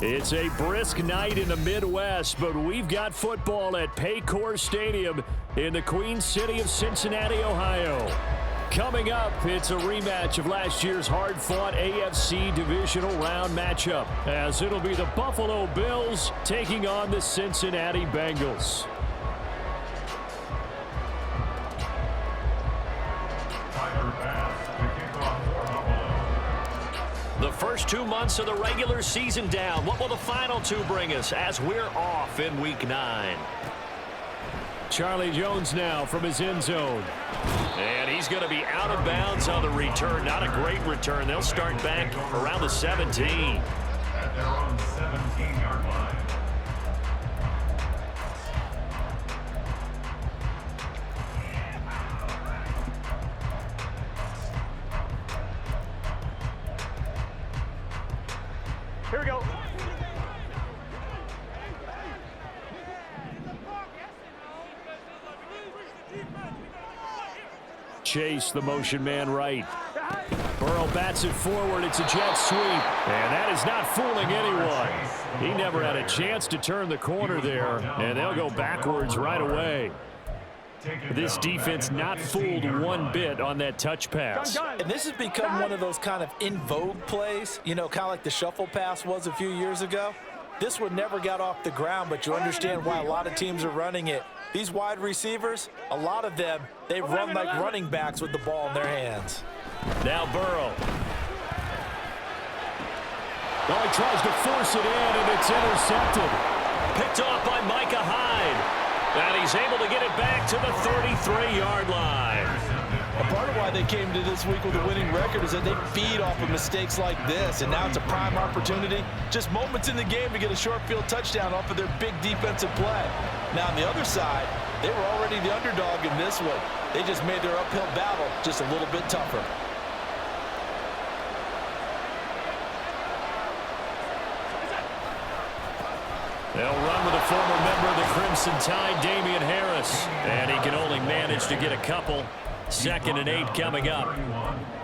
It's a brisk night in the Midwest, but we've got football at Paycor Stadium in the Queen City of Cincinnati, Ohio. Coming up, it's a rematch of last year's hard-fought AFC divisional round matchup, as it'll be the Buffalo Bills taking on the Cincinnati Bengals. The first 2 months of the regular season down. What will the final two bring us as we're off in Week 9? Charlie Jones now from his end zone. And he's going to be out of bounds on the return. Not a great return. They'll start back around the 17. At their own 17-yard line. Here we go. Chase, the motion man right. Burrow bats it forward. It's a jet sweep. And that is not fooling anyone. He never had a chance to turn the corner there. And they'll go backwards right away. This defense not fooled one bit on that touch pass. And this has become one of those kind of in vogue plays, you know, kind of like the shuffle pass was a few years ago. This one never got off the ground, but you understand why a lot of teams are running it. These wide receivers, a lot of them, they run like running backs with the ball in their hands. Now Burrow. Oh, he tries to force it in, and it's intercepted. Picked off by Micah Hyde. And he's able to get it back to the 33-yard line. A part of why they came to this week with a winning record is that they feed off of mistakes like this, and now it's a prime opportunity. Just moments in the game to get a short field touchdown off of their big defensive play. Now on the other side, they were already the underdog in this one. They just made their uphill battle just a little bit tougher. They'll run with a former member of the Crimson Tide, Damian Harris. And he can only manage to get a couple. 2nd and 8 coming up.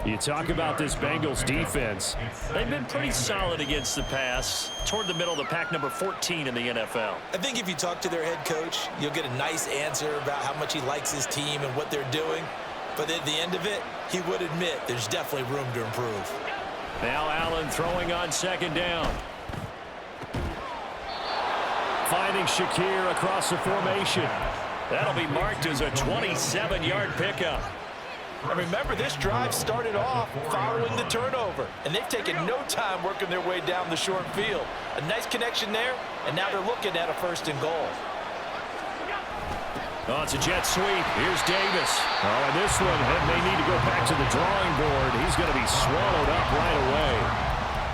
You talk about this Bengals defense. They've been pretty solid against the pass. Toward the middle of the pack, number 14 in the NFL. I think if you talk to their head coach, you'll get a nice answer about how much he likes his team and what they're doing. But at the end of it, he would admit there's definitely room to improve. Now Allen throwing on 2nd down. Finding Shakir across the formation. That'll be marked as a 27-yard pickup. And remember, this drive started off following the turnover, and they've taken no time working their way down the short field. A nice connection there, and now they're looking at a 1st and goal. Oh, it's a jet sweep. Here's Davis. Oh, and this one may need to go back to the drawing board. He's going to be swallowed up right away.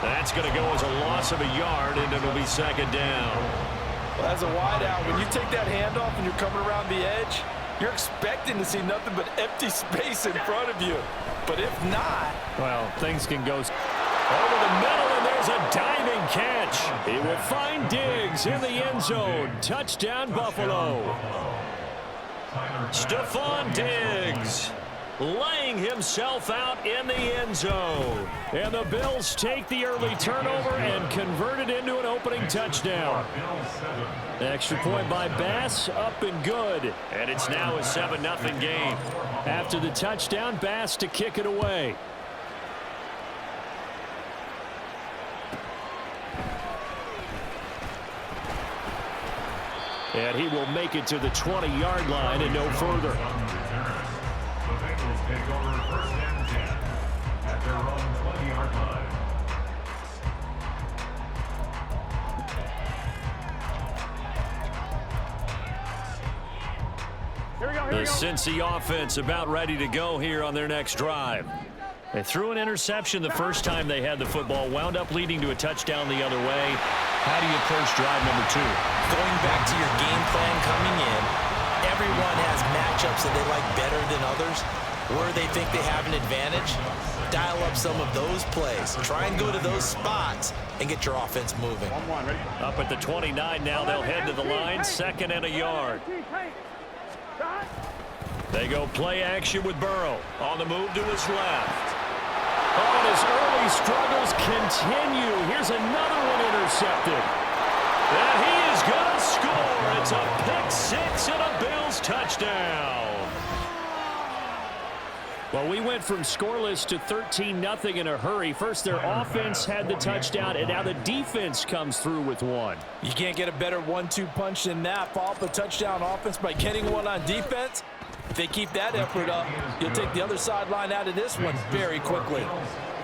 That's going to go as a loss of a yard, and it'll be 2nd down. Well, as a wideout, when you take that handoff and you're coming around the edge, you're expecting to see nothing but empty space in front of you. But if not... well, things can go over the middle, and there's a diving catch. He will find Diggs in the end zone. Touchdown, Buffalo. Stephon Diggs laying himself out in the end zone. And the Bills take the early turnover and convert it into an opening touchdown. Extra point by Bass, up and good. And it's now a 7-0 game. After the touchdown, Bass to kick it away. And he will make it to the 20-yard line and no further. The Bengals take over 1st and 10 at their own 20-yard line. The Cincy offense about ready to go here on their next drive. They threw an interception the first time they had the football, wound up leading to a touchdown the other way. How do you approach drive number 2? Going back to your game plan coming in, everyone has matchups that they like better than others. Where they think they have an advantage, dial up some of those plays. Try and go to those spots and get your offense moving. Up at the 29 now, they'll head to the line, 2nd and a yard. They go play action with Burrow on the move to his left. Oh, and his early struggles continue. Here's another one intercepted. And he is going to score. It's a pick-6 and a Bills touchdown. Well, we went from scoreless to 13-0 in a hurry. First, their offense had the touchdown, and now the defense comes through with one. You can't get a better 1-2 punch than that. Follow up a touchdown offense by getting one on defense. If they keep that effort up, you'll take the other sideline out of this one very quickly.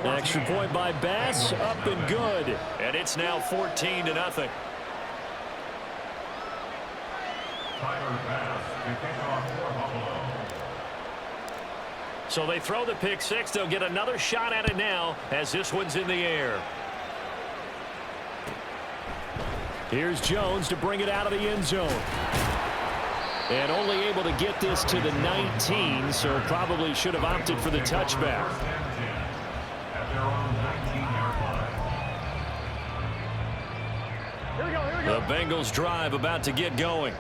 An extra point by Bass, up and good. And it's now 14-0. Tyler Bass to kick off for Buffalo. So they throw the pick-6. They'll get another shot at it now as this one's in the air. Here's Jones to bring it out of the end zone. And only able to get this to the 19, so probably should have opted for the touchback. At their own 19-yard line. The Bengals drive about to get going.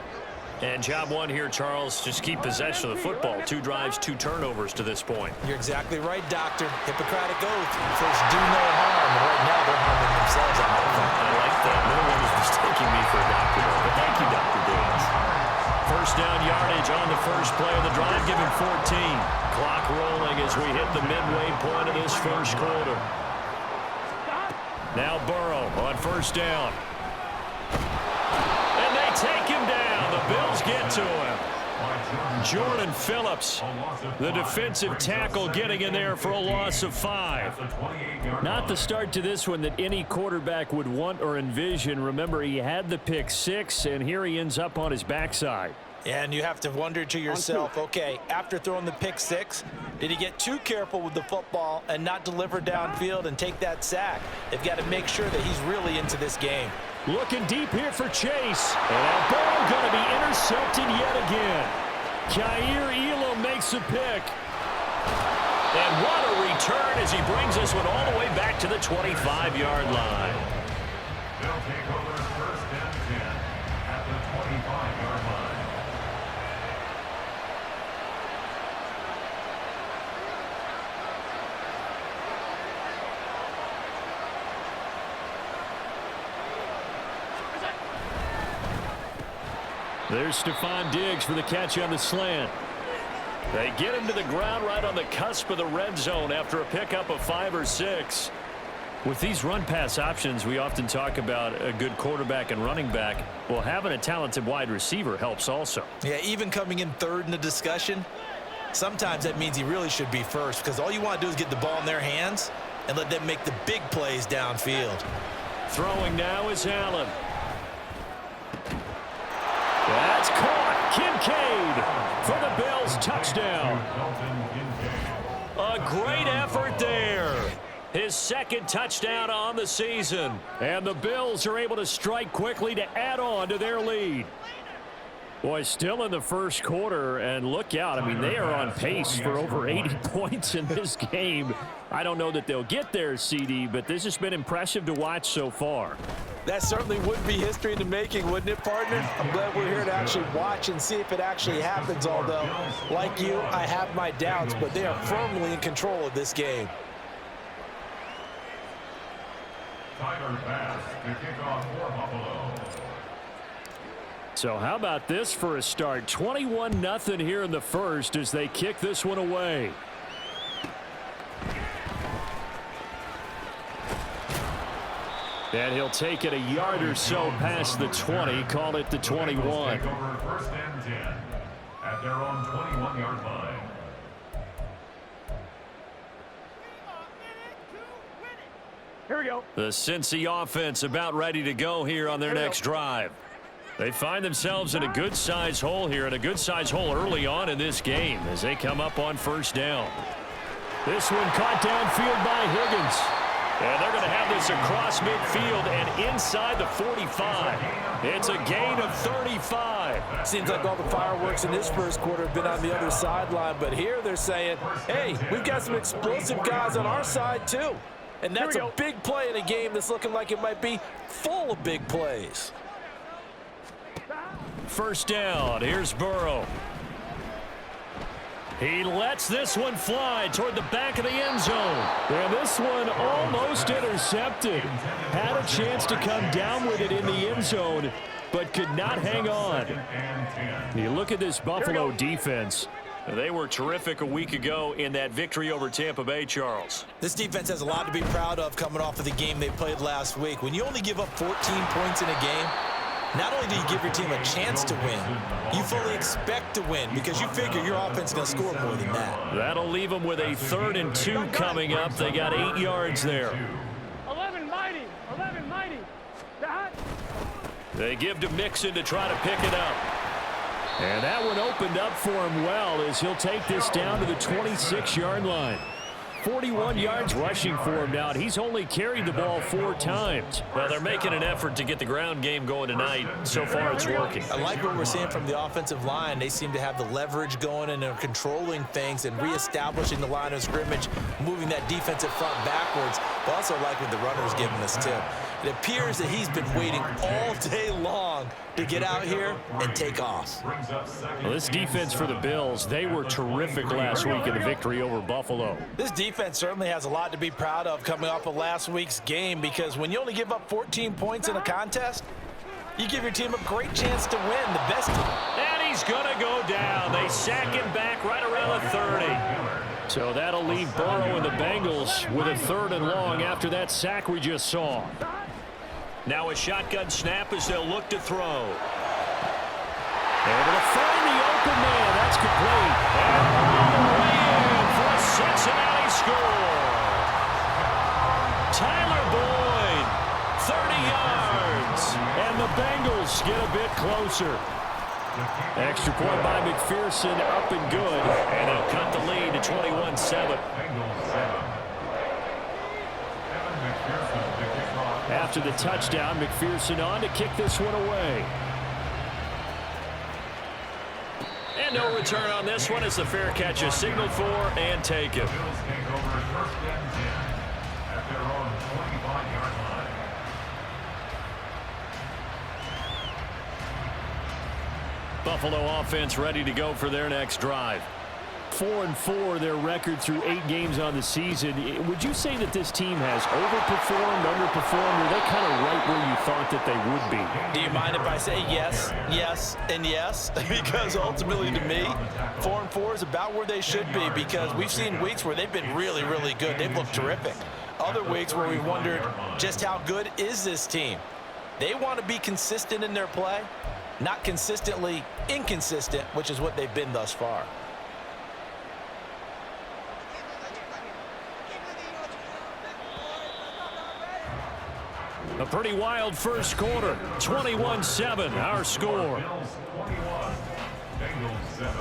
And job one here, Charles, just keep possession of the football. 2 drives, 2 turnovers to this point. You're exactly right, Doctor. Hippocratic oath. First, do no harm. And right now, they're harming themselves on that front. I like that. No one is mistaking me for a doctor, though. But thank you, Dr. Davis. First down yardage on the first play of the drive. Give him 14. Clock rolling as we hit the midway point of this first quarter. Now Burrow on first down. And they take him down. The Bills get to him. Jordan Phillips, the defensive tackle, getting in there for a loss of 5. Not the start to this one that any quarterback would want or envision. Remember, he had the pick-6, and here he ends up on his backside. And you have to wonder to yourself, okay, after throwing the pick-6, did he get too careful with the football and not deliver downfield and take that sack? They've got to make sure that he's really into this game. Looking deep here for Chase. And that ball going to be intercepted yet again. Kaiir Elam makes a pick. And what a return as he brings this one all the way back to the 25-yard line. They'll take over first and 10 at the 25-yard line. There's Stephon Diggs for the catch on the slant. They get him to the ground right on the cusp of the red zone after a pickup of 5 or 6. With these run-pass options, we often talk about a good quarterback and running back. Well, having a talented wide receiver helps also. Yeah, even coming in third in the discussion, sometimes that means he really should be first because all you want to do is get the ball in their hands and let them make the big plays downfield. Throwing now is Allen. That's caught. Kincaid for the Bills, touchdown. A great effort there. His second touchdown on the season. And the Bills are able to strike quickly to add on to their lead. Boy, still in the first quarter, and look out. I mean, they are on pace for over 80 points in this game. I don't know that they'll get there, CD, but this has been impressive to watch so far. That certainly would be history in the making, wouldn't it, partner? I'm glad we're here to actually watch and see if it actually happens, although, like you, I have my doubts, but they are firmly in control of this game. Tyler Bass to kick off for Buffalo. So how about this for a start? 21-0 here in the first as they kick this one away. And he'll take it a yard or so past the 20, call it the 21. Take over first and 10 at their own 21-yard line. Here we go. The Cincy offense about ready to go here on their next drive. They find themselves in a good-sized hole here, and a good-sized hole early on in this game as they come up on first down. This one caught downfield by Higgins. And they're going to have this across midfield and inside the 45. It's a gain of 35. Seems like all the fireworks in this first quarter have been on the other sideline, but here they're saying, hey, we've got some explosive guys on our side too. And that's a big play in a game that's looking like it might be full of big plays. First down, here's Burrow. He lets this one fly toward the back of the end zone. And this one almost intercepted. Had a chance to come down with it in the end zone, but could not hang on. You look at this Buffalo defense. They were terrific a week ago in that victory over Tampa Bay, Charles. This defense has a lot to be proud of coming off of the game they played last week. When you only give up 14 points in a game, not only do you give your team a chance to win, you fully expect to win because you figure your offense is going to score more than that. That'll leave them with a 3rd and 2 coming up. They got 8 yards there. 11 mighty. They give to Mixon to try to pick it up. And that one opened up for him well as he'll take this down to the 26-yard line. 41 yards rushing for him now. He's only carried the ball 4 times. Well, they're making an effort to get the ground game going tonight. So far, it's working. I like what we're seeing from the offensive line. They seem to have the leverage going and they're controlling things and reestablishing the line of scrimmage, moving that defensive front backwards. But also like what the runner's giving us, too. It appears that he's been waiting all day long to get out here and take off. Well, this defense for the Bills, they were terrific last week in the victory over Buffalo. This defense certainly has a lot to be proud of coming off of last week's game because when you only give up 14 points in a contest, you give your team a great chance to win, the best team. And he's going to go down. They sack him back right around the 30. So that'll leave Burrow and the Bengals with a 3rd and long after that sack we just saw. Now a shotgun snap as they'll look to throw. Able to find the open man. That's complete. And all the way in for a Cincinnati score. Tyler Boyd, 30 yards. And the Bengals get a bit closer. Extra point by McPherson, up and good. And they'll cut the lead to 21-7. After the touchdown, McPherson on to kick this one away. And no return on this one as the fair catch is signaled for and taken. Buffalo offense ready to go for their next drive. 4-4 their record through 8 games on the season. Would you say that this team has overperformed, underperformed, or are they kind of right where you thought that they would be? Do you mind if I say yes, yes, and yes? Because ultimately to me, 4-4 is about where they should be because we've seen weeks where they've been really, really good. They've looked terrific. Other weeks where we wondered just how good is this team. They want to be consistent in their play, not consistently inconsistent, which is what they've been thus far. A pretty wild first quarter. 21-7, our score. Bills 21, Bengals 7.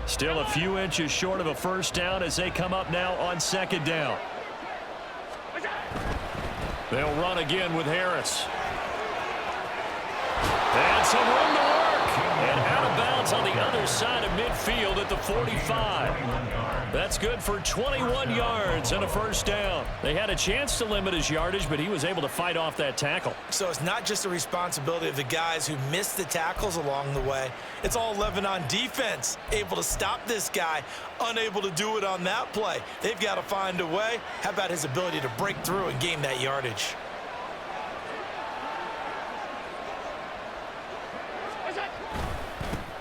Still a few inches short of a first down as they come up now on 2nd down. They'll run again with Harris. And some room to work. And out of bounds on the other side of midfield at the 45. That's good for 21 yards and a first down. They had a chance to limit his yardage, but he was able to fight off that tackle. So it's not just the responsibility of the guys who missed the tackles along the way. It's all 11 on defense, able to stop this guy, unable to do it on that play. They've got to find a way. How about his ability to break through and gain that yardage?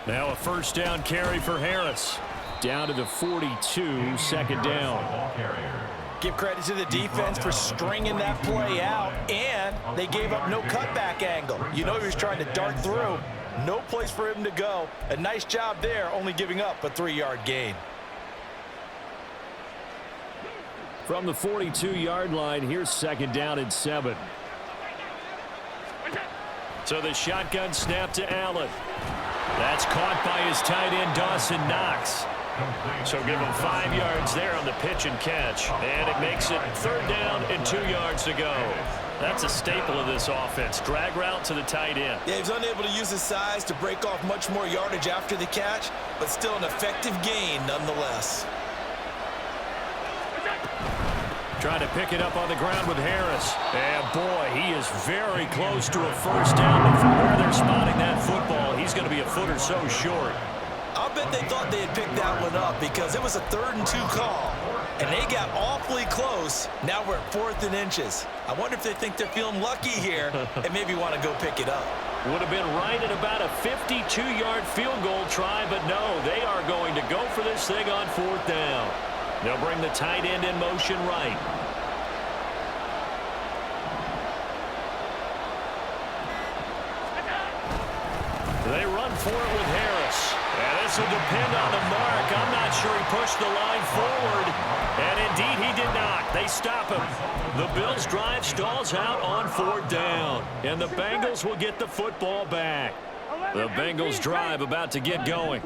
Now a first down carry for Harris. Down to the 42, 2nd down. Give credit to the defense for stringing that play out, and they gave up no cutback angle. You know he was trying to dart through. No place for him to go. A nice job there, only giving up a 3-yard gain. From the 42-yard line, here's 2nd down and 7. So the shotgun snap to Allen. That's caught by his tight end, Dawson Knox. So give him 5 yards there on the pitch and catch. And it makes it 3rd down and 2 yards to go. That's a staple of this offense. Drag route to the tight end. Yeah, he was unable to use his size to break off much more yardage after the catch, but still an effective gain nonetheless. Trying to pick it up on the ground with Harris. And boy, he is very close to a first down. But from where they're spotting that football, he's going to be a foot or so short. I'll bet they thought they had picked that one up because it was a 3rd and 2 call. And they got awfully close. Now we're at 4th and inches. I wonder if they think they're feeling lucky here and maybe want to go pick it up. Would have been right at about a 52-yard field goal try, but no, they are going to go for this thing on 4th down. They'll bring the tight end in motion right. They run for it with Harris. And this will depend on the mark. I'm not sure he pushed the line forward. And indeed, he did not. They stop him. The Bills' drive stalls out on 4th down. And the Bengals will get the football back. The Bengals' drive about to get going.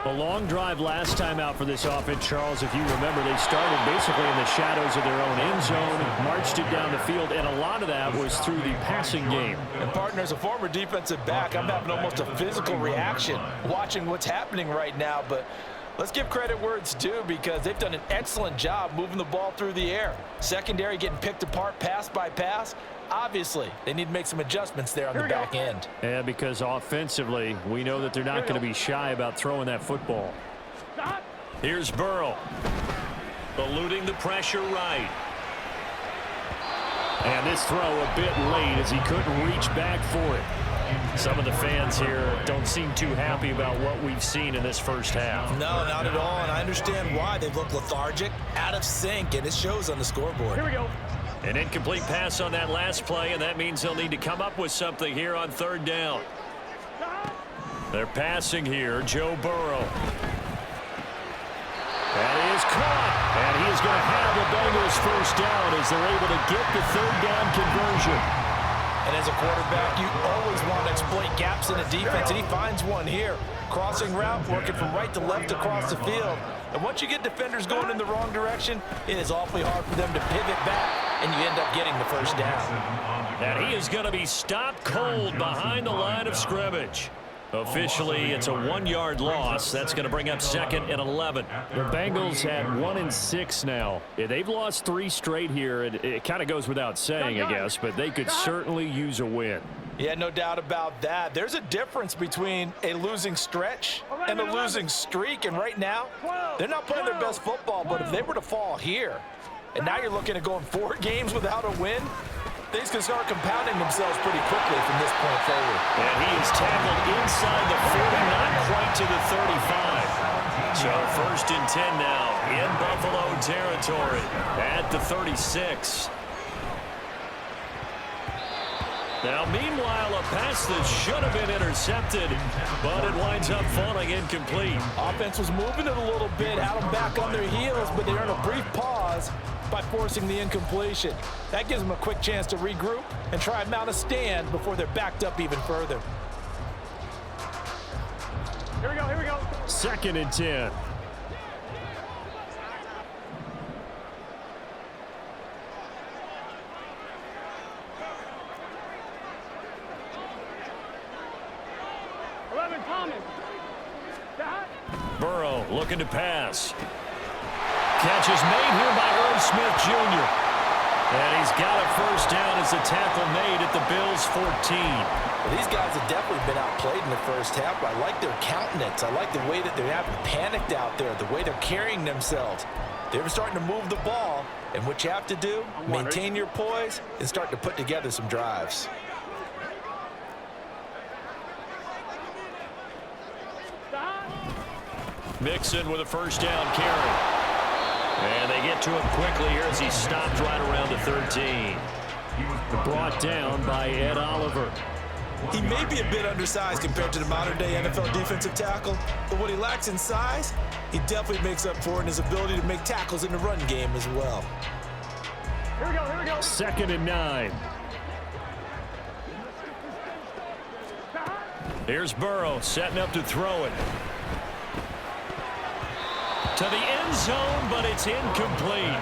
A long drive last time out for this offense, Charles. If you remember, they started basically in the shadows of their own end zone, marched it down the field, and a lot of that was through the passing game. And, partner, as a former defensive back, I'm having almost a physical reaction watching what's happening right now. But let's give credit where it's due because they've done an excellent job moving the ball through the air. Secondary getting picked apart pass by pass. Obviously, they need to make some adjustments there on the back end. Yeah, because offensively, we know that they're not going to be shy about throwing that football. Here's Burrow. Eluding the pressure right. And this throw a bit late as he couldn't reach back for it. Some of the fans here don't seem too happy about what we've seen in this first half. No, not at all, and I understand why. They look lethargic, out of sync, and it shows on the scoreboard. Here we go. An incomplete pass on that last play, and that means they'll need to come up with something here on 3rd down. They're passing here, Joe Burrow. That is caught, and he is going to have the Bengals first down as they're able to get the 3rd down conversion. And as a quarterback, you always want to exploit gaps in the defense, and he finds one here. Crossing route, working from right to left across the field. And once you get defenders going in the wrong direction, it is awfully hard for them to pivot back, and you end up getting the first down. And he is going to be stopped cold behind the line of scrimmage. Officially, it's a 1-yard loss. That's going to bring up 2nd and 11. The Bengals at 1-6 now. Yeah, they've lost 3 straight here. It kind of goes without saying, I guess, but they could certainly use a win. Yeah, no doubt about that. There's a difference between a losing stretch and a losing streak, and right now, they're not playing their best football, but if they were to fall here, and now you're looking at going 4 games without a win, things can start compounding themselves pretty quickly from this point forward. And he is tackled inside the 40, not quite to the 35. So 1st and 10 now in Buffalo territory at the 36. Now, meanwhile, a pass that should have been intercepted, but it winds up falling incomplete. Offense was moving it a little bit, had them back on their heels, but they're in a brief pause by forcing the incompletion. That gives them a quick chance to regroup and try and mount a stand before they're backed up even further. Here we go, here we go. 2nd and 10. Burrow looking to pass. Catch is made here by Irv Smith Jr. And he's got a first down as a tackle made at the Bills' 14. Well, these guys have definitely been outplayed in the first half, but I like their countenance. I like the way that they're having panicked out there, the way they're carrying themselves. They're starting to move the ball, and what you have to do, maintain your poise and start to put together some drives. Mixon with a first down carry. And they get to him quickly here as he stopped right around the 13. Brought down by Ed Oliver. He may be a bit undersized compared to the modern-day NFL defensive tackle, but what he lacks in size, he definitely makes up for in his ability to make tackles in the run game as well. Here we go, here we go. 2nd and 9. Here's Burrow setting up to throw it. To the end zone, but it's incomplete.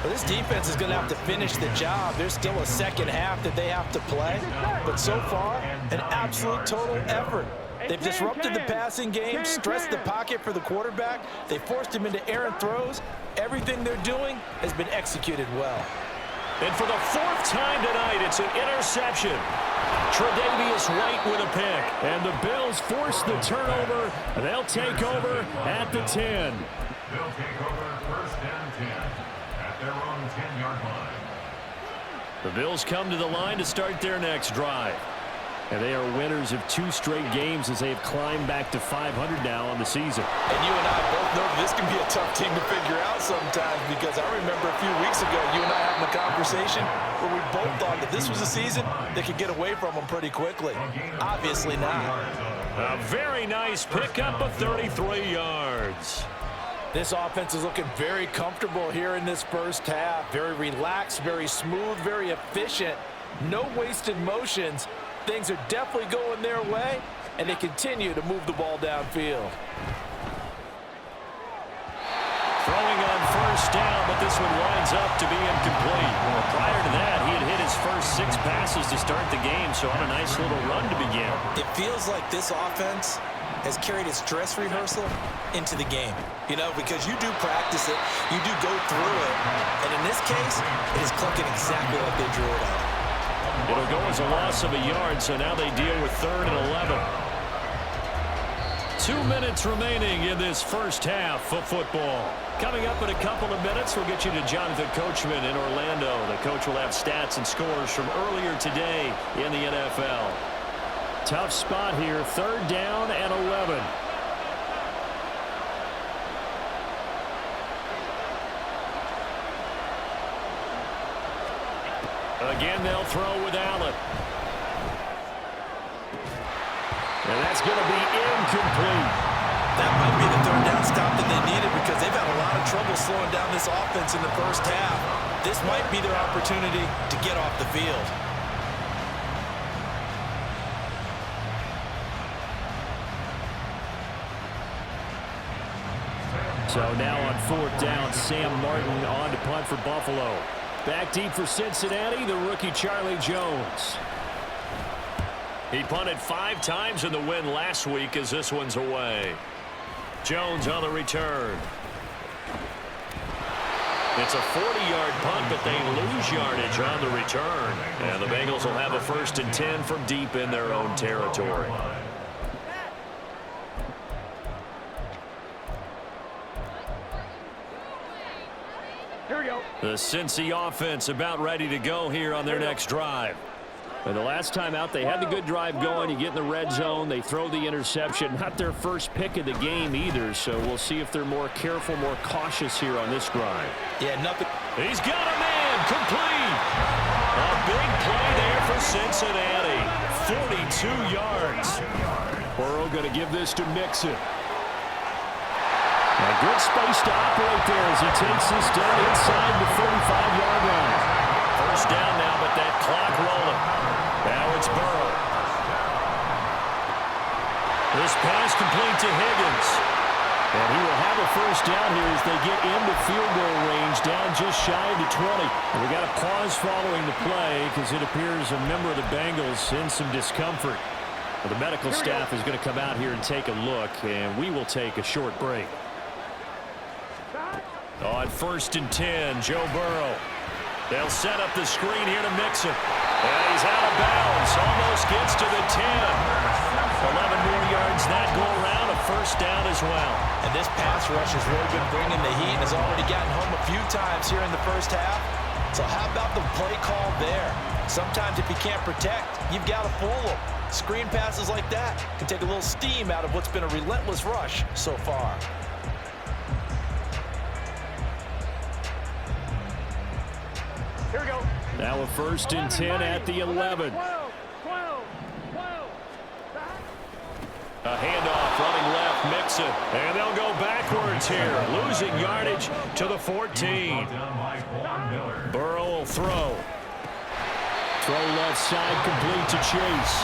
Well, this defense is going to have to finish the job. There's still a second half that they have to play. But so far, an absolute total effort. They've disrupted the passing game, stressed the pocket for the quarterback. They forced him into errant throws, Everything they're doing has been executed well. And for the fourth time tonight, it's an interception. Tre'Davious White with a pick. And the Bills force the turnover. They'll take over at the 10. They'll take over first and 10 at their own 10-yard line. The Bills come to the line to start their next drive. And they are winners of 2 straight games as they've climbed back to 500 now on the season. And you and I both know that this can be a tough team to figure out sometimes, because I remember a few weeks ago you and I having a conversation where we both thought that this was a season that could get away from them pretty quickly. Obviously not. A very nice pickup of 33 yards. This offense is looking very comfortable here in this first half. Very relaxed, very smooth, very efficient. No wasted motions. Things are definitely going their way, and they continue to move the ball downfield. Throwing on first down, but this one winds up to be incomplete. Well, prior to that, he had hit his first 6 passes to start the game, so on a nice little run to begin. It feels like this offense has carried its dress rehearsal into the game. You know, because you do practice it, you do go through it, and in this case, it is clicking exactly like they drew it up. It'll go as a loss of a yard, so now they deal with 3rd and 11. 2 minutes remaining in this first half of football. Coming up in a couple of minutes, we'll get you to Jonathan Coachman in Orlando. The coach will have stats and scores from earlier today in the NFL. Tough spot here, 3rd down and 11. Again, they'll throw with Allen. And that's going to be incomplete. That might be the 3rd down stop that they needed, because they've had a lot of trouble slowing down this offense in the first half. This might be their opportunity to get off the field. So now on 4th down, Sam Martin on to punt for Buffalo. Back deep for Cincinnati, the rookie Charlie Jones. He punted 5 times in the win last week as this one's away. Jones on the return. It's a 40-yard punt, but they lose yardage on the return. And the Bengals will have a 1st and 10 from deep in their own territory. Here we go. The Cincy offense about ready to go here on their next drive. And the last time out, they had the good drive going. You get in the red zone, they throw the interception. Not their first pick of the game either, so we'll see if they're more careful, more cautious here on this drive. Yeah, nothing. He's got a man, complete. A big play there for Cincinnati. 42 yards. Burrow going to give this to Mixon. A good space to operate there as he takes this down inside the 45-yard line. First down now, but that clock rolling. Now it's Burrow. This pass complete to Higgins. And he will have a first down here as they get into field goal range, down just shy of the 20. And we got a pause following the play because it appears a member of the Bengals in some discomfort. Well, the medical staff is going to come out here and take a look, and we will take a short break. On 1st and 10, Joe Burrow. They'll set up the screen here to Mixon. And he's out of bounds. Almost gets to the 10. 11 more yards that go around. A first down as well. And this pass rush has really been bringing the heat and has already gotten home a few times here in the first half. So how about the play call there? Sometimes if you can't protect, you've got to fool them. Screen passes like that can take a little steam out of what's been a relentless rush so far. Here we go. Now a 1st and 10 at the 11. 12, 12, 12. A handoff running left, Mixon. And they'll go backwards here. Losing yardage to the 14. Burrow will throw. Throw left side complete to Chase.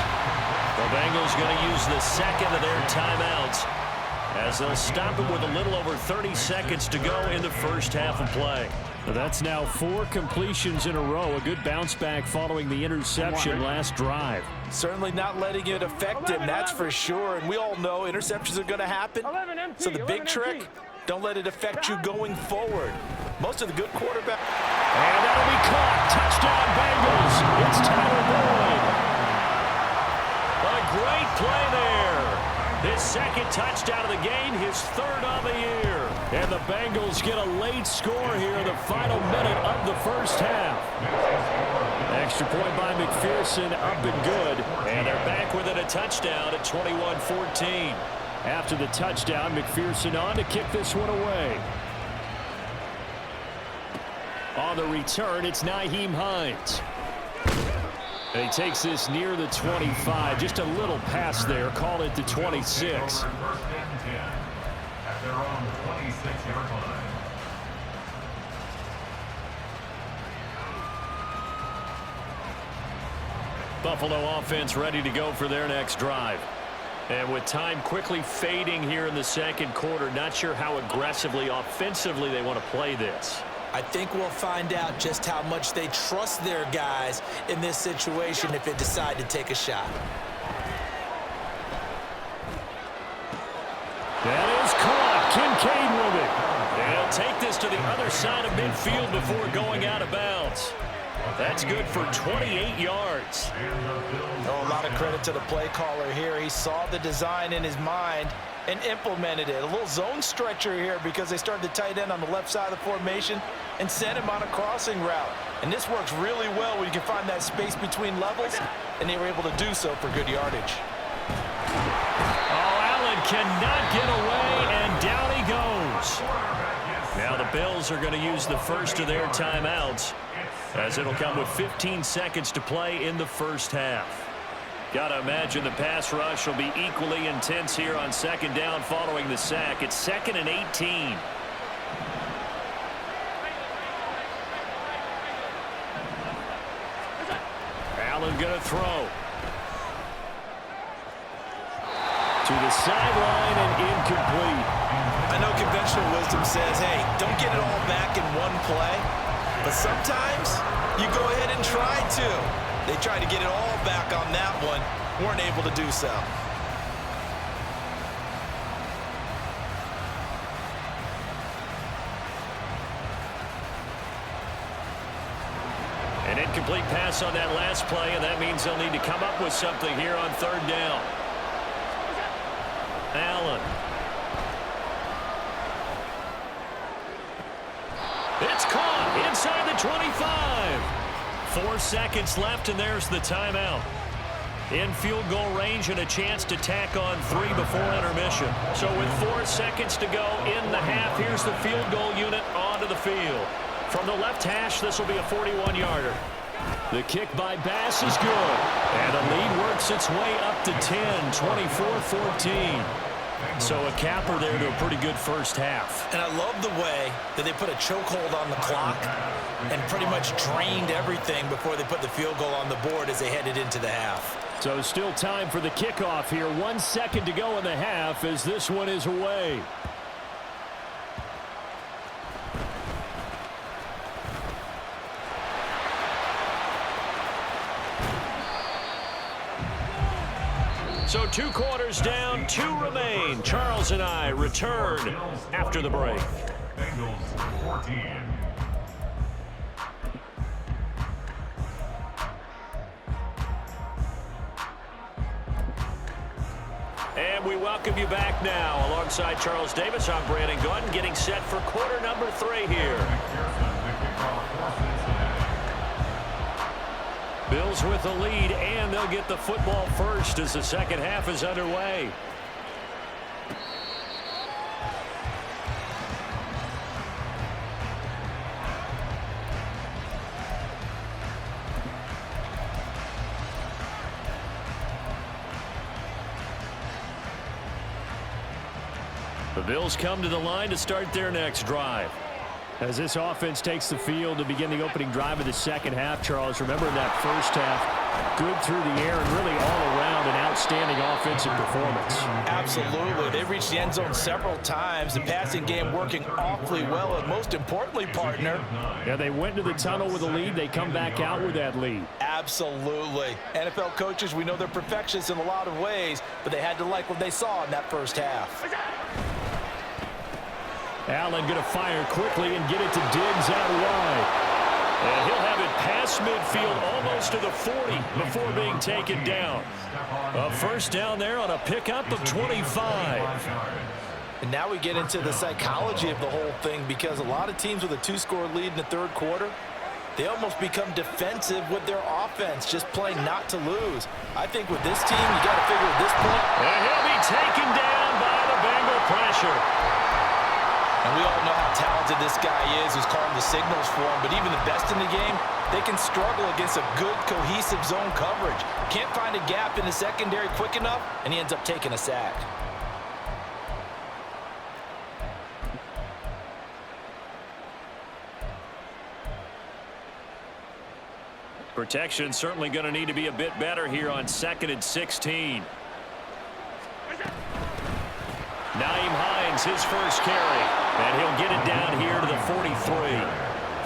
The Bengals going to use the second of their timeouts as they'll stop it with a little over 30 seconds to go in the first half of play. That's now 4 completions in a row. A good bounce back following the interception last drive. Certainly not letting it affect him, that's for sure. And we all know interceptions are going to happen. So the big trick, Don't let it affect you going forward. Most of the good quarterback. And that'll be caught. Touchdown, Bengals. It's Tyler Boyd. A great play there. His second touchdown of the game, his third on the year. And the Bengals get a late score here in the final minute of the first half. Extra point by McPherson, up and good. And they're back within a touchdown at 21-14. After the touchdown, McPherson on to kick this one away. On the return, it's Nyheim Hines. And he takes this near the 25. Just a little pass there. Call it the 26. First and 10 at their own 26-yard line. Buffalo offense ready to go for their next drive. And with time quickly fading here in the second quarter, not sure how aggressively, offensively they want to play this. I think we'll find out just how much they trust their guys in this situation if they decide to take a shot. That is caught. Kincaid with it. And he'll take this to the other side of midfield before going out of bounds. That's good for 28 yards. Oh, a lot of credit to the play caller here. He saw the design in his mind and implemented it. A little zone stretcher here because they started the tight end on the left side of the formation and sent him on a crossing route. And this works really well when you can find that space between levels, and they were able to do so for good yardage. Oh, Allen cannot get away, and down he goes. Now the Bills are going to use the first of their timeouts, as it'll come with 15 seconds to play in the first half. Gotta imagine the pass rush will be equally intense here on second down following the sack. It's 2nd and 18. Allen gonna throw. To the sideline and incomplete. I know conventional wisdom says, hey, don't get it all back in one play. But sometimes you go ahead and try to. They tried to get it all back on that one, weren't able to do so. An incomplete pass on that last play, and that means they'll need to come up with something here on third down. Allen. It's caught inside the 25. 4 seconds left, and there's the timeout. In field goal range and a chance to tack on 3 before intermission. So with 4 seconds to go in the half, here's the field goal unit onto the field. From the left hash, this will be a 41-yarder. The kick by Bass is good. And the lead works its way up to 10, 24-14. So a capper there to a pretty good first half. And I love the way that they put a chokehold on the clock and pretty much drained everything before they put the field goal on the board as they headed into the half. So still time for the kickoff here. 1 second to go in the half as this one is away. So 2 quarters down, 2 remain. Charles and I return after the break. Bengals 14. And we welcome you back now. Alongside Charles Davis, I'm Brandon Gunn, getting set for quarter number 3 here. Bills with the lead, and they'll get the football first as the second half is underway. The Bills come to the line to start their next drive. As this offense takes the field to begin the opening drive of the second half, Charles, remember in that first half, good through the air and really all around an outstanding offensive performance. Absolutely. They reached the end zone several times. The passing game working awfully well, and most importantly, partner. Yeah, they went to the tunnel with a lead. They come back out with that lead. Absolutely. NFL coaches, we know they're perfectionists in a lot of ways, but they had to like what they saw in that first half. Allen going to fire quickly and get it to Diggs out wide. And he'll have it past midfield almost to the 40 before being taken down. A first down there on a pickup of 25. And now we get into the psychology of the whole thing, because a lot of teams with a 2-score lead in the third quarter, they almost become defensive with their offense, just playing not to lose. I think with this team, you got to figure at this point. And he'll be taken down by the Bengal pressure. And we all know how talented this guy is who's calling the signals for him, but even the best in the game, they can struggle against a good, cohesive zone coverage. Can't find a gap in the secondary quick enough, and he ends up taking a sack. Protection certainly going to need to be a bit better here on 2nd and 16. Nyheim Hines, his first carry. And he'll get it down here to the 43.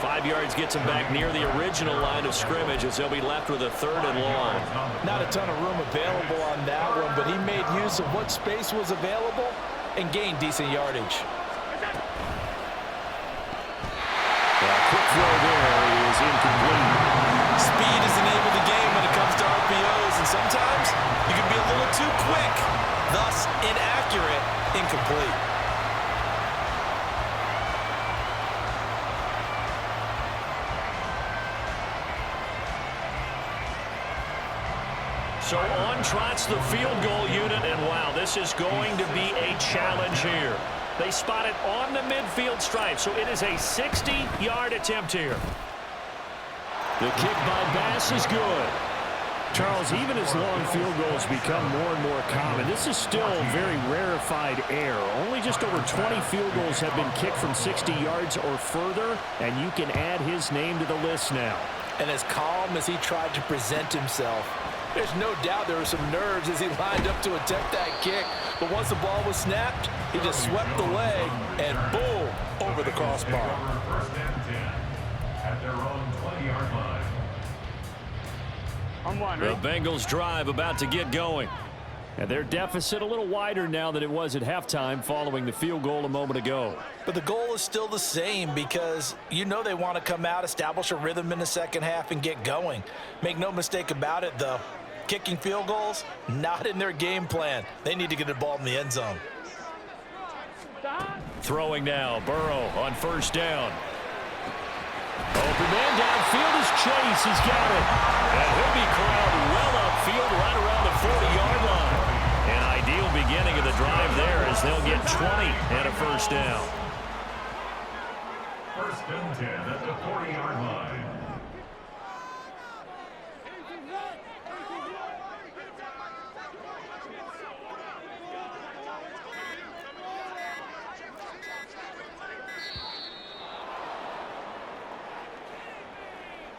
5 yards gets him back near the original line of scrimmage as they'll be left with a 3rd and long. Not a ton of room available on that one, but he made use of what space was available and gained decent yardage. Quick throw there is incomplete. Speed is the name of the game when it comes to RPOs, and sometimes you can be a little too quick, thus inaccurate, incomplete. So on trots the field goal unit, and wow, this is going to be a challenge here. They spot it on the midfield stripe, so it is a 60-yard attempt here. The kick by Bass is good. Charles, even as long field goals become more and more common, this is still very rarefied air. Only just over 20 field goals have been kicked from 60 yards or further, and you can add his name to the list now. And as calm as he tried to present himself, there's no doubt there were some nerves as he lined up to attempt that kick. But once the ball was snapped, he just swept the leg and boom, over the crossbar. First and 10 at their own 20-yard line. On one, The right? Bengals drive about to get going. And their deficit a little wider now than it was at halftime following the field goal a moment ago. But the goal is still the same, because you know they want to come out, establish a rhythm in the second half, and get going. Make no mistake about it, though. Kicking field goals, not in their game plan. They need to get the ball in the end zone. Throwing now, Burrow on first down. Open man downfield is Chase. He's got it. And he'll be corralled well upfield right around the 40-yard line. An ideal beginning of the drive there as they'll get 20 and a first down. First and 10 at the 40-yard line.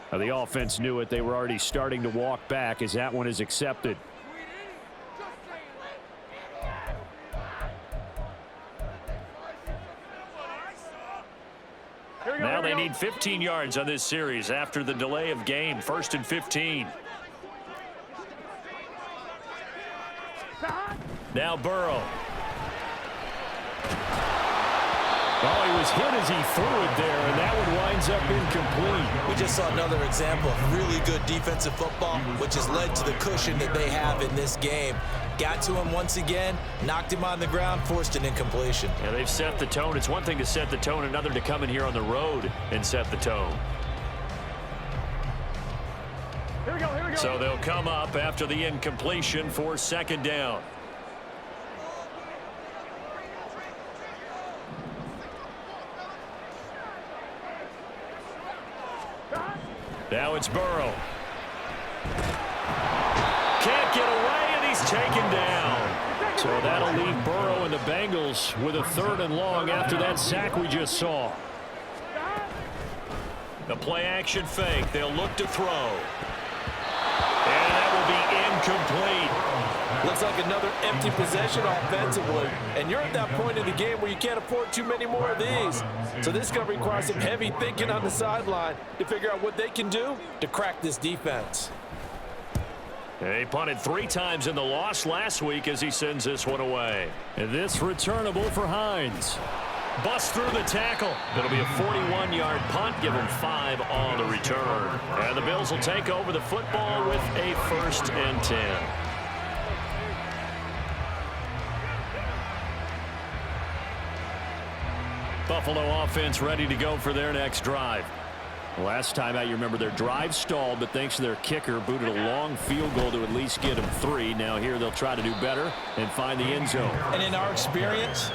Now, the offense knew it. They were already starting to walk back as that one is accepted. Now they need 15 yards on this series after the delay of game. 1st and 15. Now Burrow. Oh, he was hit as he threw it there, and that one winds up incomplete. We just saw another example of really good defensive football, which has led to the cushion that they have in this game. Got to him once again, knocked him on the ground, forced an incompletion. Yeah, they've set the tone. It's one thing to set the tone, another to come in here on the road and set the tone. Here we go, here we go. So they'll come up after the incompletion for 2nd down. Now it's Burrow. Can't get away, and he's taken down. So that'll leave Burrow and the Bengals with a 3rd and long after that sack we just saw. The play action fake. They'll look to throw. And that will be incomplete. Looks like another empty possession offensively. And you're at that point in the game where you can't afford too many more of these. So this is going to require some heavy thinking on the sideline to figure out what they can do to crack this defense. They punted 3 times in the loss last week as he sends this one away. And this returnable for Hines. Busts through the tackle. It'll be a 41-yard punt. Give them 5 on the return. And the Bills will take over the football with a 1st and 10. Buffalo offense ready to go for their next drive. Last time out, you remember their drive stalled, but thanks to their kicker, booted a long field goal to at least get them 3. Now here they'll try to do better and find the end zone. And in our experience,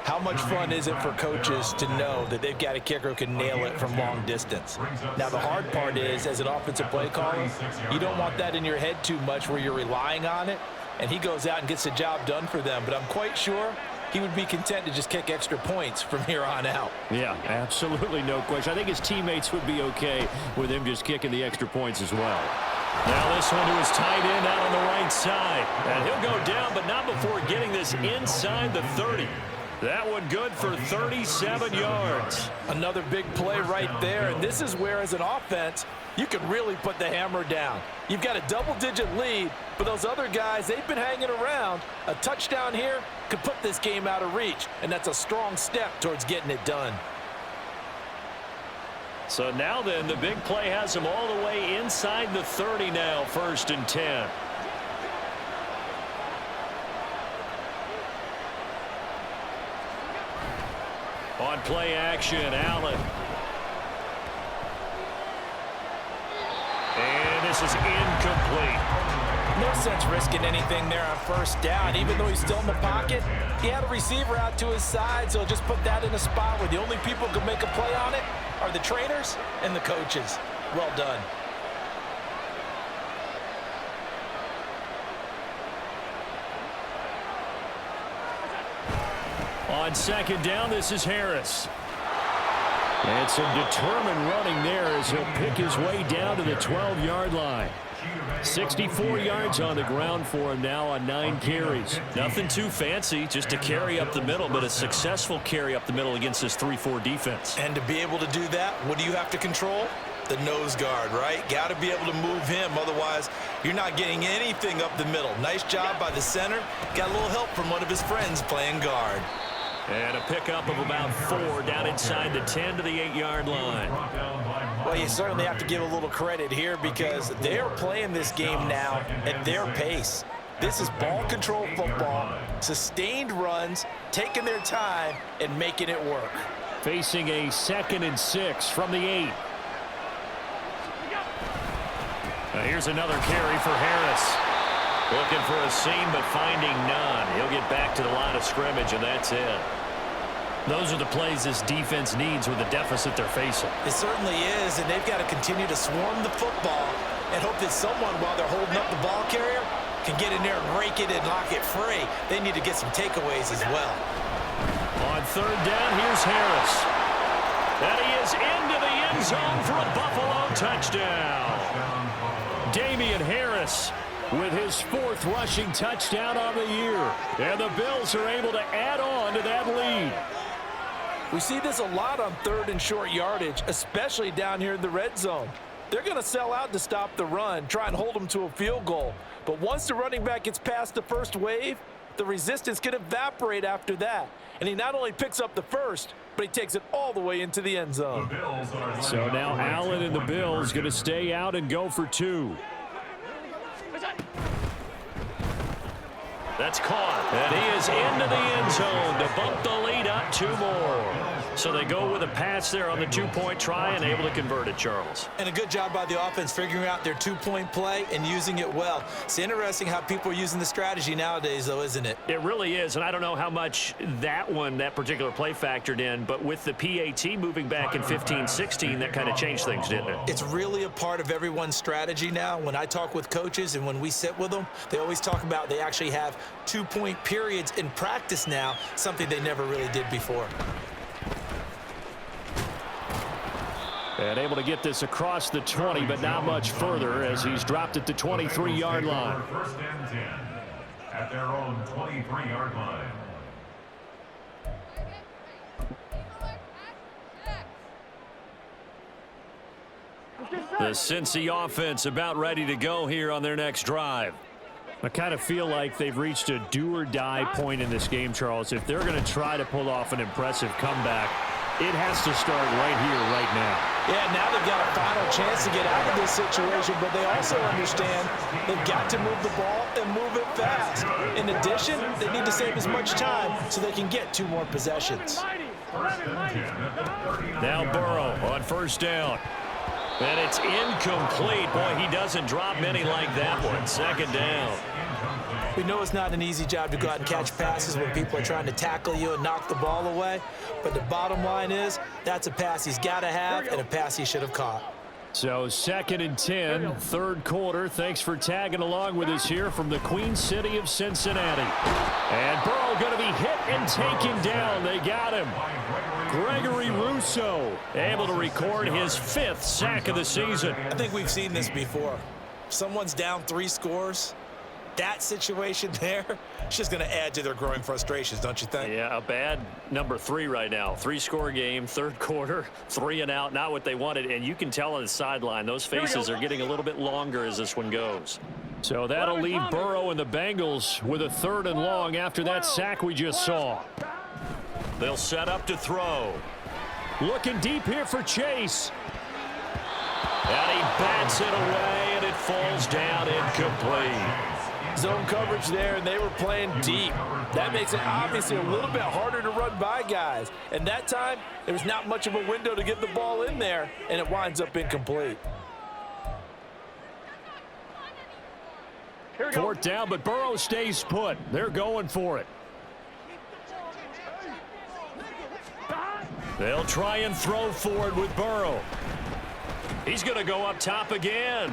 how much fun is it for coaches to know that they've got a kicker who can nail it from long distance? Now, the hard part is, as an offensive play caller, you don't want that in your head too much where you're relying on it, and he goes out and gets the job done for them. But I'm quite sure he would be content to just kick extra points from here on out. Yeah, absolutely no question. I think his teammates would be okay with him just kicking the extra points as well. Now this one to his tight end out on the right side. And he'll go down, but not before getting this inside the 30. That one good for 37 yards. Another big play right there, and this is where, as an offense, you can really put the hammer down. You've got a double-digit lead, but those other guys, they've been hanging around. A touchdown here could put this game out of reach, and that's a strong step towards getting it done. So now then, the big play has him all the way inside the 30 now, 1st and 10. On play action, Allen. And this is incomplete. No sense risking anything there on 1st down. Even though he's still in the pocket, he had a receiver out to his side, so just put that in a spot where the only people who can make a play on it are the trainers and the coaches. Well done. On 2nd down, this is Harris. And some determined running there as he'll pick his way down to the 12-yard line. 64 yards on the ground for him now on 9 carries. Nothing too fancy, just a carry up the middle, but a successful carry up the middle against this 3-4 defense. And to be able to do that, what do you have to control? The nose guard, right? Got to be able to move him, otherwise you're not getting anything up the middle. Nice job by the center. Got a little help from one of his friends playing guard. And a pickup of about 4 down inside the 10 to the 8-yard line. Well, you certainly have to give a little credit here because they're playing this game now at their pace. This is ball control football, sustained runs, taking their time and making it work. Facing a 2nd and 6 from the 8. Now here's another carry for Harris. Looking for a seam, but finding none. He'll get back to the line of scrimmage, and that's it. Those are the plays this defense needs with the deficit they're facing. It certainly is, and they've got to continue to swarm the football and hope that someone, while they're holding up the ball carrier, can get in there and rake it and lock it free. They need to get some takeaways as well. On 3rd down, here's Harris. And he is into the end zone for a Buffalo touchdown. Damian Harris with his 4th rushing touchdown on the year. And the Bills are able to add on to that lead. We see this a lot on 3rd and short yardage, especially down here in the red zone. They're going to sell out to stop the run, try and hold them to a field goal. But once the running back gets past the first wave, the resistance can evaporate after that. And he not only picks up the first, but he takes it all the way into the end zone. So now Allen and the Bills going to stay out and go for 2. That's caught. And he is into the end zone to bump the lead up 2 more. So they go with a pass there on the 2-point try and able to convert it, Charles. And a good job by the offense figuring out their 2-point play and using it well. It's interesting how people are using the strategy nowadays, though, isn't it? It really is, and I don't know how much that particular play factored in, but with the PAT moving back in 15-16, that kind of changed things, didn't it? It's really a part of everyone's strategy now. When I talk with coaches and when we sit with them, they always talk about they actually have 2-point periods in practice now, something they never really did before. And able to get this across the 20, but not much further as he's dropped at the 23-yard line. 1st and 10 at their own 23-yard line. The Cincy offense about ready to go here on their next drive. I kind of feel like they've reached a do-or-die point in this game, Charles. If they're going to try to pull off an impressive comeback, it has to start right here, right now. Yeah, now they've got a final chance to get out of this situation, but they also understand they've got to move the ball and move it fast. In addition, they need to save as much time so they can get 2 more possessions. Now Burrow on first down. And it's incomplete. Boy, he doesn't drop many like that one. Second down. We know it's not an easy job to go out and catch passes when people are trying to tackle you and knock the ball away. But the bottom line is, that's a pass he's got to have and a pass he should have caught. So 2nd and 10, third quarter. Thanks for tagging along with us here from the Queen City of Cincinnati. And Burrow going to be hit and taken down. They got him. Gregory Rousseau able to record his 5th sack of the season. I think we've seen this before. Someone's down 3 scores. That situation there, it's just going to add to their growing frustrations, don't you think? Yeah, a bad number 3 right now. 3-score game, third quarter, 3 and out, not what they wanted. And you can tell on the sideline, those faces are getting a little bit longer as this one goes. So that'll leave Burrow and the Bengals with a 3rd and long after that sack we just saw. They'll set up to throw. Looking deep here for Chase. And he bats it away, and it falls down incomplete. Zone coverage there, and they were playing deep. That makes it obviously a little bit harder to run by guys. And that time, there was not much of a window to get the ball in there, and it winds up incomplete. 4th down, but Burrow stays put. They're going for it. They'll try and throw for it with Burrow. He's going to go up top again.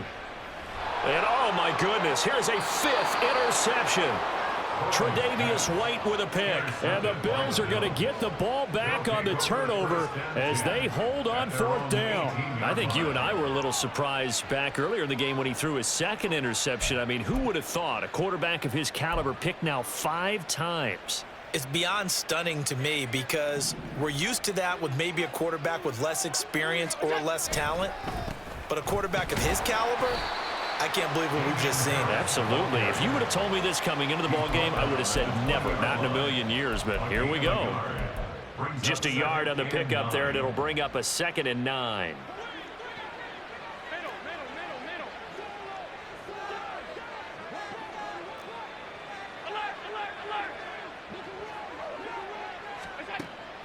And, oh, my goodness, here's a 5th interception. Tre'Davious White with a pick. And the Bills are going to get the ball back on the turnover as they hold on 4th down. I think you and I were a little surprised back earlier in the game when he threw his 2nd interception. I mean, who would have thought a quarterback of his caliber picked now 5 times? It's beyond stunning to me because we're used to that with maybe a quarterback with less experience or less talent. But a quarterback of his caliber, I can't believe what we've just seen. Absolutely. If you would have told me this coming into the ball game, I would have said never, not in a million years. But here we go. Just a yard on the pickup there, and it'll bring up a 2nd and 9.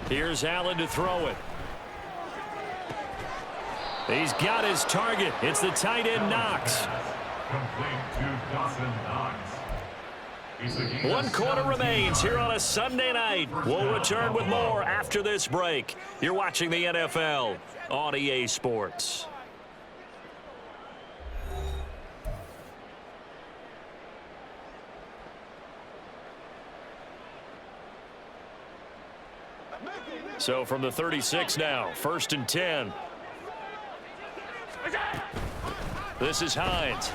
Here's Allen to throw it. He's got his target. It's the tight end, Knox. One quarter remains here on a Sunday night. We'll return with more after this break. You're watching the NFL on EA Sports. So from the 36 now, 1st and 10. This is Hines.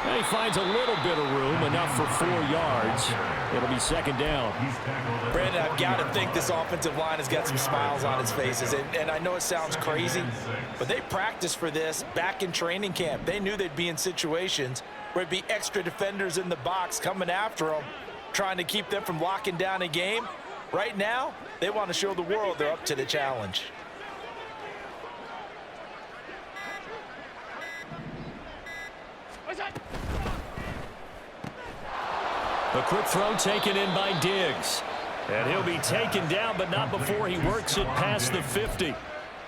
And he finds a little bit of room, enough for 4 yards. It'll be 2nd down. Brandon, I've got to think this offensive line has got some smiles on its faces. And I know it sounds crazy, but they practiced for this back in training camp. They knew they'd be in situations where it'd be extra defenders in the box coming after them, trying to keep them from locking down a game. Right now, they want to show the world they're up to the challenge. A quick throw taken in by Diggs. And he'll be taken down, but not before he works it past the 50.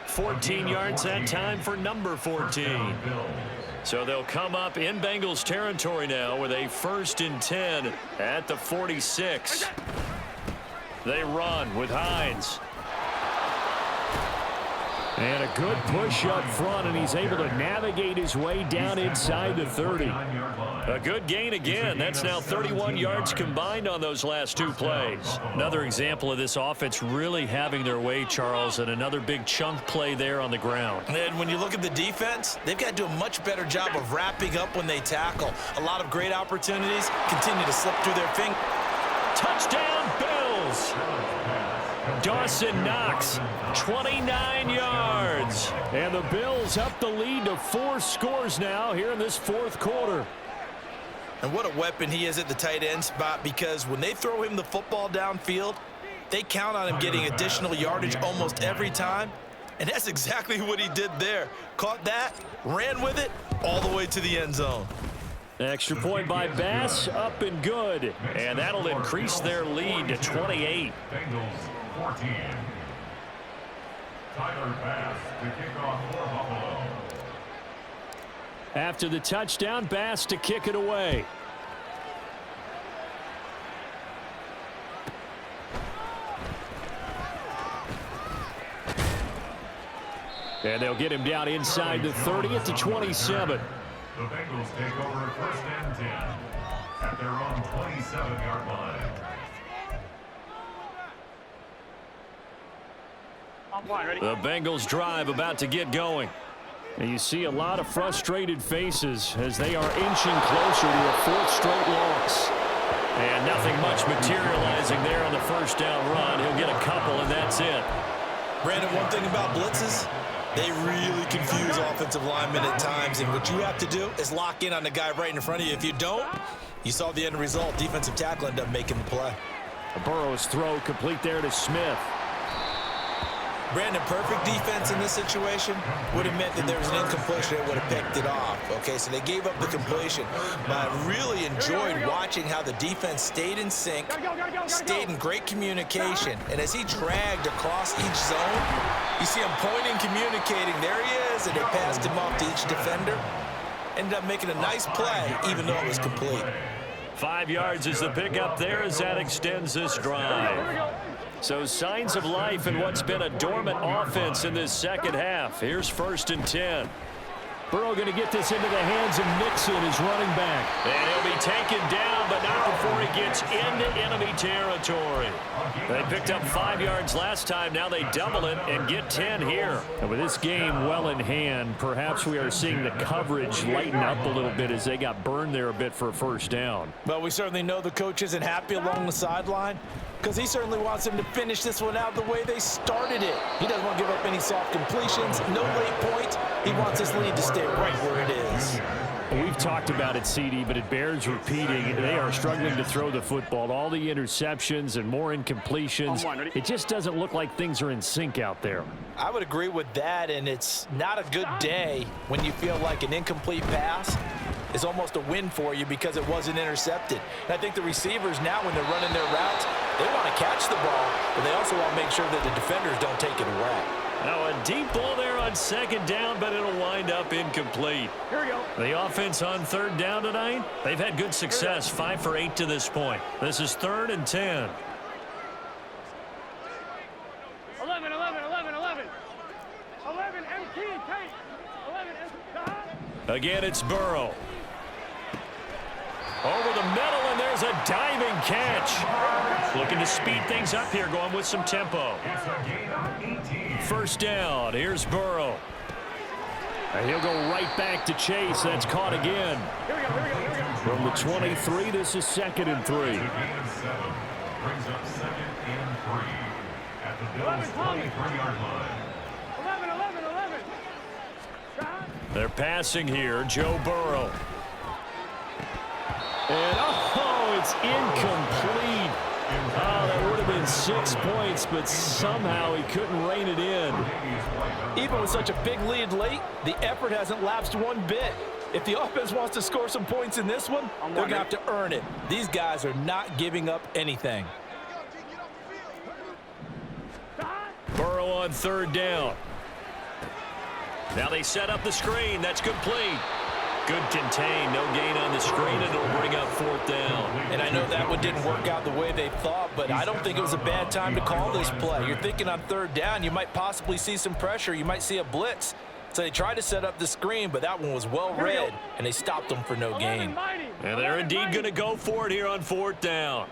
14 yards that time for number 14. So they'll come up in Bengals territory now with a 1st and 10 at the 46. They run with Hines. And a good push up front, and he's able to navigate his way down inside the 30. A good gain again. That's now 31 yards combined on those last 2 plays. Another example of this offense really having their way, Charles, and another big chunk play there on the ground. And when you look at the defense, they've got to do a much better job of wrapping up when they tackle. A lot of great opportunities continue to slip through their fingers. Touchdown, Bills! Dawson Knox, 29 yards. And the Bills up the lead to 4 scores now here in this 4th quarter. And what a weapon he is at the tight end spot, because when they throw him the football downfield, they count on him getting additional yardage almost every time. And that's exactly what he did there. Caught that, ran with it, all the way to the end zone. Extra point by Bass, up and good. And that'll increase their lead to 28. Bengals 14. Tyler Bass to kick off for Buffalo. After the touchdown, Bass to kick it away. And they'll get him down inside the 30 at the 27. The Bengals take over first and 10 at their own 27-yard line. The Bengals drive about to get going. And you see a lot of frustrated faces as they are inching closer to a fourth straight loss. And nothing much materializing there on the first down run. He'll get a couple, and that's it. Brandon, one thing about blitzes, they really confuse offensive linemen at times, and what you have to do is lock in on the guy right in front of you. If you don't, you saw the end result. Defensive tackle ended up making the play. Burrow's throw complete there to Smith. Brandon, perfect defense in this situation would have meant that there was an incompletion that would have picked it off. Okay, so they gave up the completion. But I really enjoyed watching how the defense stayed in sync, stayed in great communication. And as he dragged across each zone, you see him pointing, communicating. There he is, and they passed him off to each defender. Ended up making a nice play, even though it was complete. 5 yards is the pickup there as that extends this drive. So signs of life in what's been a dormant offense in this second half. Here's first and 10. Burrow going to get this into the hands of Mixon, his running back. And he'll be taken down, but not before he gets into enemy territory. They picked up 5 yards last time. Now they double it and get 10 here. And with this game well in hand, perhaps we are seeing the coverage lighten up a little bit as they got burned there a bit for a first down. Well, we certainly know the coach isn't happy along the sideline, because he certainly wants them to finish this one out the way they started it. He doesn't want to give up any soft completions, no late points. He wants his lead to stay right where it is. We've talked about it, CD, but it bears repeating. They are struggling to throw the football. All the interceptions and more incompletions. It just doesn't look like things are in sync out there. I would agree with that, and it's not a good day when you feel like an incomplete pass is almost a win for you because it wasn't intercepted. And I think the receivers now, when they're running their routes, they want to catch the ball, but they also want to make sure that the defenders don't take it away. Now a deep ball there on second down, but it'll wind up incomplete. Here we go. The offense on third down tonight, they've had good success, 5 for 8 to this point. This is 3rd and 10. 11, 11, 11, 11. 11, MT and Kate. 11, MT. Again, it's Burrow. Over the middle, and there's a diving catch. Looking to speed things up here, going with some tempo. It's a gain of 18. First down, here's Burrow. And he'll go right back to Chase. That's caught again. Here we go, here we go, here we go. From the 23, this is 2nd and 3. It's a gain of 7. Brings up 2nd and 3 at the Bills' 23-yard line. 11, 11, 11. They're passing here, Joe Burrow. And, oh, it's incomplete. Oh, that would have been 6 points, but somehow he couldn't rein it in. Even with such a big lead late, the effort hasn't lapsed one bit. If the offense wants to score some points in this one, they're going to have to earn it. These guys are not giving up anything. Burrow on third down. Now they set up the screen. That's complete. Good contain, no gain on the screen, and it'll bring up 4th down. And I know that one didn't work out the way they thought, but I don't think it was a bad time to call this play. You're thinking on third down, you might possibly see some pressure. You might see a blitz. So they tried to set up the screen, but that one was well read, and they stopped them for no gain. And they're indeed going to go for it here on 4th down.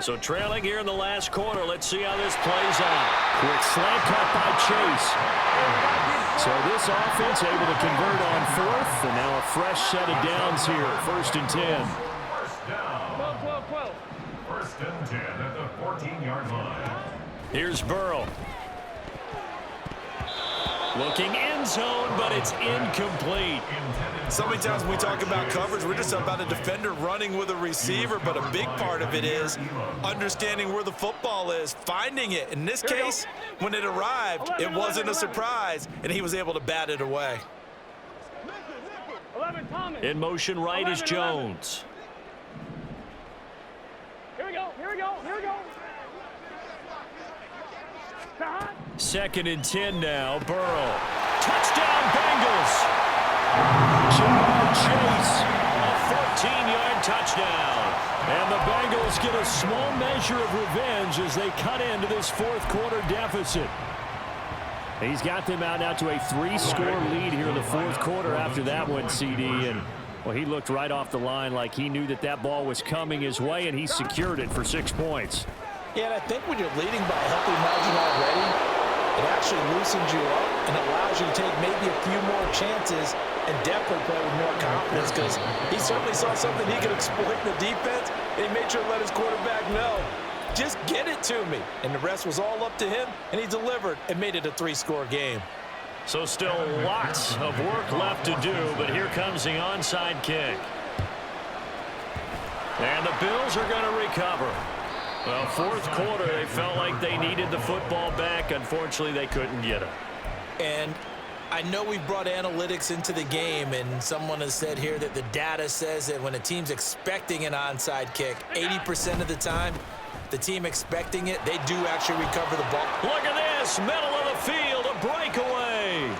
So trailing here in the last quarter, let's see how this plays out. Quick slant cut by Chase. So this offense able to convert on 4th, and now a fresh set of downs here, 1st and 10. First down. 12, 12. 1st and 10 at the 14-yard line. Here's Burrow. Looking end zone, but it's incomplete. So many times when we talk about coverage, we're just about a defender running with a receiver, but a big part of it is understanding where the football is, finding it. In this case, when it arrived, it wasn't a surprise, and he was able to bat it away. In motion right is Jones. Here we go, here we go, here we go. 2nd and 10 now. Burrow. Touchdown, Bengals. Jamar Chase, a 14-yard touchdown. And the Bengals get a small measure of revenge as they cut into this fourth-quarter deficit. He's got them out now to a 3-score lead here in the fourth quarter after that one, CD. And, well, he looked right off the line like he knew that that ball was coming his way, and he secured it for 6 points. Yeah, and I think when you're leading by a healthy margin already, it actually loosens you up and allows you to take maybe a few more chances and definitely play with more confidence, because he certainly saw something he could exploit in the defense, and he made sure to let his quarterback know, just get it to me. And the rest was all up to him, and he delivered and made it a 3-score game. So still lots of work left to do, but here comes the onside kick. And the Bills are going to recover. Well, fourth quarter, they felt like they needed the football back. Unfortunately, they couldn't get it. And I know we brought analytics into the game, and someone has said here that the data says that when a team's expecting an onside kick, 80% of the time, the team expecting it, they do actually recover the ball. Look at this, middle of the field, a breakaway.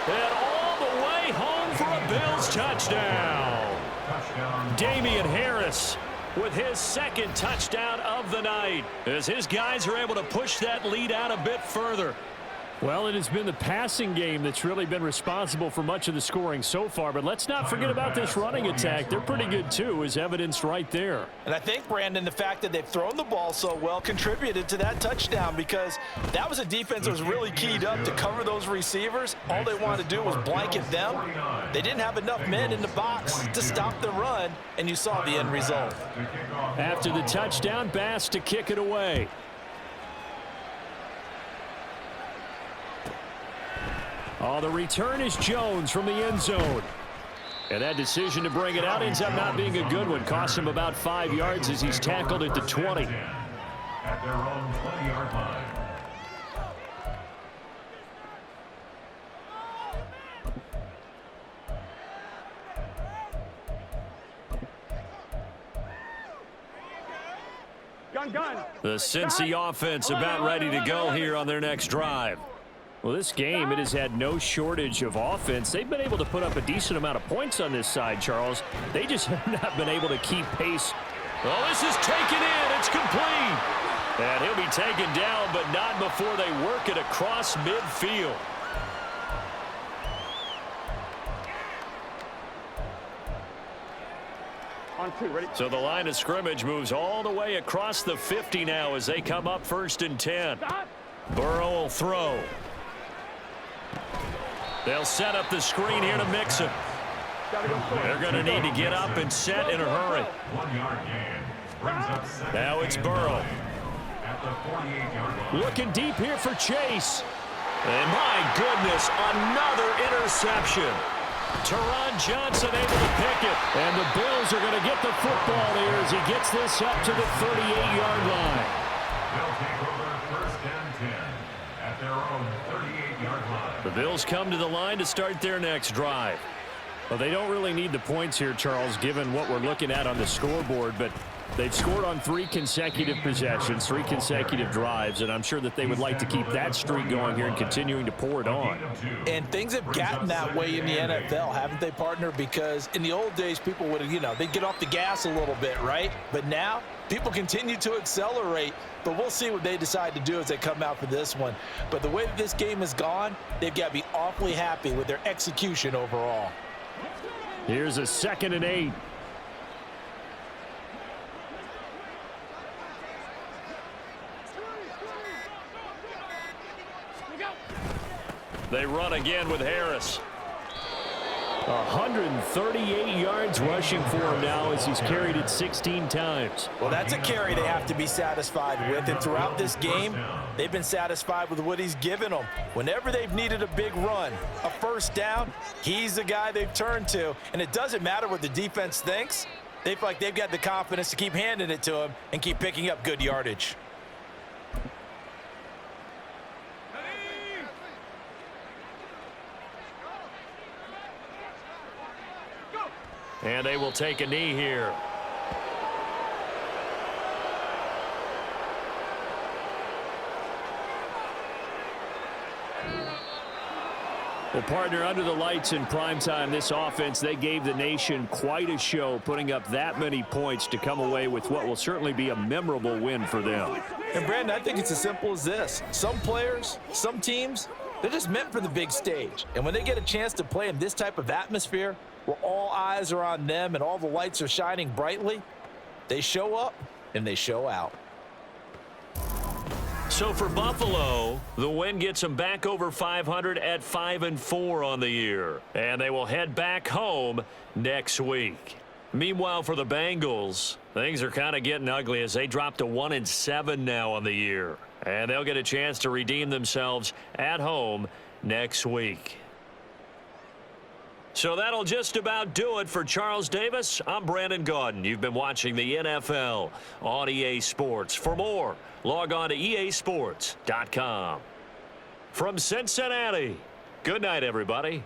And all the way home for a Bills touchdown. Damian Harris with his 2nd touchdown of the night, as his guys are able to push that lead out a bit further. Well, it has been the passing game that's really been responsible for much of the scoring so far, but let's not forget about this running attack. They're pretty good, too, as evidenced right there. And I think, Brandon, the fact that they've thrown the ball so well contributed to that touchdown, because that was a defense that was really keyed up to cover those receivers. All they wanted to do was blanket them. They didn't have enough men in the box to stop the run, and you saw the end result. After the touchdown, Bass to kick it away. Oh, the return is Jones from the end zone. And that decision to bring it out ends up not being a good one. Cost him about 5 yards as he's tackled at the 20. At their own 20-yard line. Gun. The Cincy offense about ready to go here on their next drive. Well, this game, it has had no shortage of offense. They've been able to put up a decent amount of points on this side, Charles. They just have not been able to keep pace. Well, this is taken in. It's complete. And he'll be taken down, but not before they work it across midfield. On 2, ready? So the line of scrimmage moves all the way across the 50 now as they come up 1st and 10. Burrow will throw. They'll set up the screen here to mix it. They're going to need to get up and set in a hurry. 1-yard gain. Brings up 2nd Now it's and Burrow. 10 at the 48-yard line. Looking deep here for Chase. And my goodness, another interception. Teron Johnson able to pick it. And the Bills are going to get the football here as he gets this up to the 38-yard line. They'll take over 1st and 10 at their own 38-yard line. The Bills come to the line to start their next drive. Well, they don't really need the points here, Charles, given what we're looking at on the scoreboard, but they've scored on 3 consecutive possessions, 3 consecutive drives, and I'm sure that they would like to keep that streak going here and continuing to pour it on. And things have gotten that way in the NFL, haven't they, partner? Because in the old days, people would have, they'd get off the gas a little bit, right? But now, people continue to accelerate, but we'll see what they decide to do as they come out for this one. But the way that this game has gone, they've got to be awfully happy with their execution overall. Here's a 2nd and 8. They run again with Harris. 138 yards rushing for him now as he's carried it 16 times. Well, that's a carry they have to be satisfied with. And throughout this game, They've been satisfied with what he's given them. Whenever they've needed a big run, a first down, he's the guy they've turned to. And it doesn't matter what the defense thinks. They feel like they've got the confidence to keep handing it to him and keep picking up good yardage. And they will take a knee here. Well, partner, under the lights in primetime, this offense, they gave the nation quite a show, putting up that many points to come away with what will certainly be a memorable win for them. And, Brandon, I think it's as simple as this. Some players, some teams, they're just meant for the big stage. And when they get a chance to play in this type of atmosphere, where all eyes are on them and all the lights are shining brightly, they show up and they show out. So for Buffalo, the win gets them back over 500 at 5-4 on the year. And they will head back home next week. Meanwhile, for the Bengals, things are kind of getting ugly as they drop to 1-7 now on the year. And they'll get a chance to redeem themselves at home next week. So that'll just about do it for Charles Davis. I'm Brandon Gaudin. You've been watching the NFL on EA Sports. For more, log on to easports.com. From Cincinnati, good night, everybody.